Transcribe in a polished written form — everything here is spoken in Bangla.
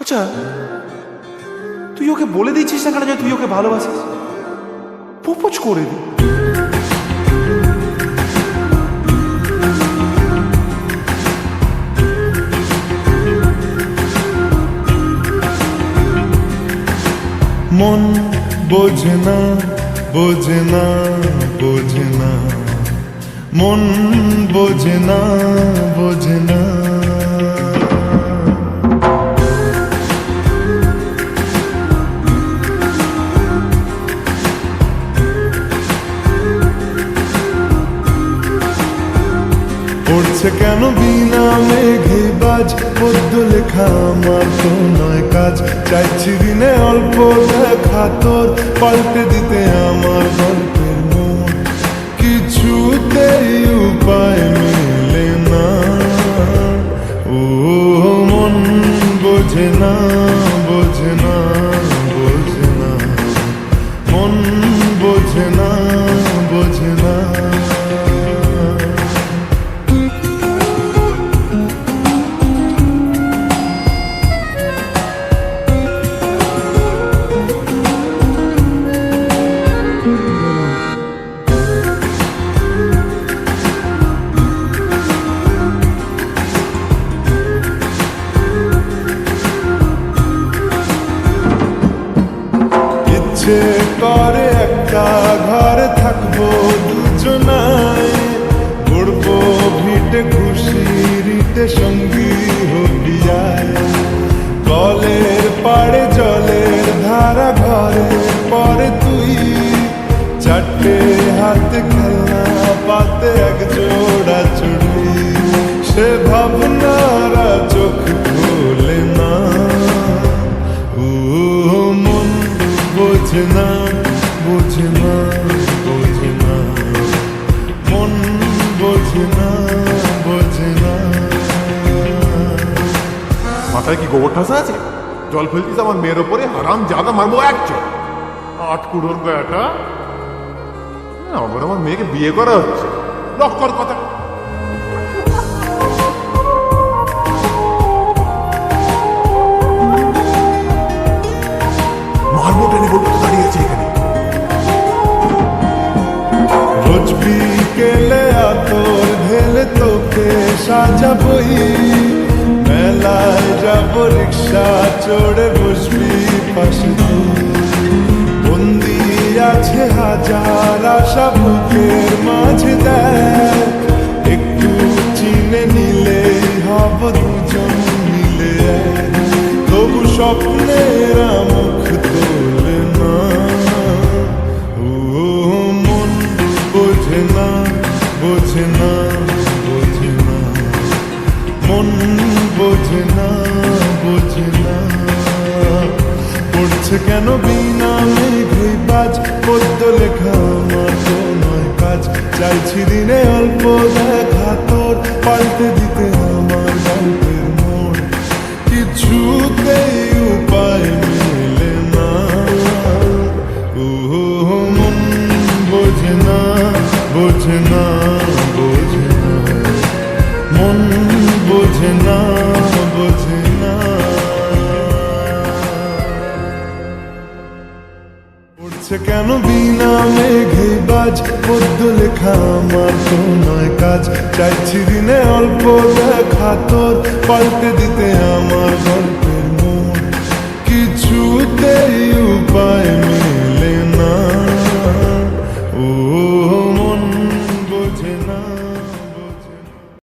আচ্ছা, তুই ওকে বলে দিচ্ছিস না কেন যে তুই ওকে ভালোবাসিস? প্রপোজ করে দি। মন বোঝে না, বোঝে না, বোঝে না, মন বোঝে না, বোঝে না। পড়ছে কেন বিনা মেঘে বাজ, পদ্য লেখা আমার তো নয় কাজ। চাইছি দিনে অল্প দেখা তোর, পাল্টে দিতে আমার গল্পের মোড়। কিছুতেই উপায় মেলে না, ও মন বোঝে না, বোঝে না, বোঝে না, মন বোঝে না, বোঝে না। ইচ্ছে করে একটা ঘরে থাকবো দুজনায়, গড়বো ভিটে খুশি রিটে সঙ্গী হবিয়ায়। কলের পাড়ে জলের ধারা ঘরে পরে তুই, চারটে হাতে খেলনা পাতে এক জোড়া চুড়ি। সে ভাবনারা চোখ খোলে না, ও মন বোঝে না, বোঝে না, বোঝে না, মন বোঝে না, বোঝে না। মাথায় কি গোবর ঠাসা আছে? জল ফেলতিস আমার মেয়ের ওপরে, হারাম জাদা মারবো এক চল। আট কুড়োর গাটা আমার মেয়েকে বিয়ে করা হচ্ছে, লক্কর কথা। মারবো টেনে বলবো তো দাঁড়িয়ে আছে এখানে। রোজ বিকেলে আতর ঢেলে তোকে সাজাবই, মেলায় যাব রিক্সা চড়ে বসবি পাশে তুই। বন্দি আছে হাজার আশা বুকের মাঝে, দেখ একটু চিনে নিলেই হব দুজন মিলে এক। তবু স্বপ্নের মুখ তোলে না, ও মন বোঝে না, বোঝে না, বোঝে না, মন বোঝে না, বোঝে না। পড়ছে কেন বিনা মেঘে বাজ, পদ্য লেখা আমার তো নয় কাজ। চাইছি দিনে অল্প দেখা তোর, পাল্টে দিতে আমার গল্পের মোড়। কিছুতেই উপায় মেলে না, ও মন বোঝে না, বোঝে না, বোঝে না, মন বোঝে না, বোঝে না। পড়ছে কেন বিনা মেঘে বাজ, পদ্য লেখা আমার তো নয় কাজ। চাইছি দিনে অল্প দেখা তোর, পাল্টে দিতে আমার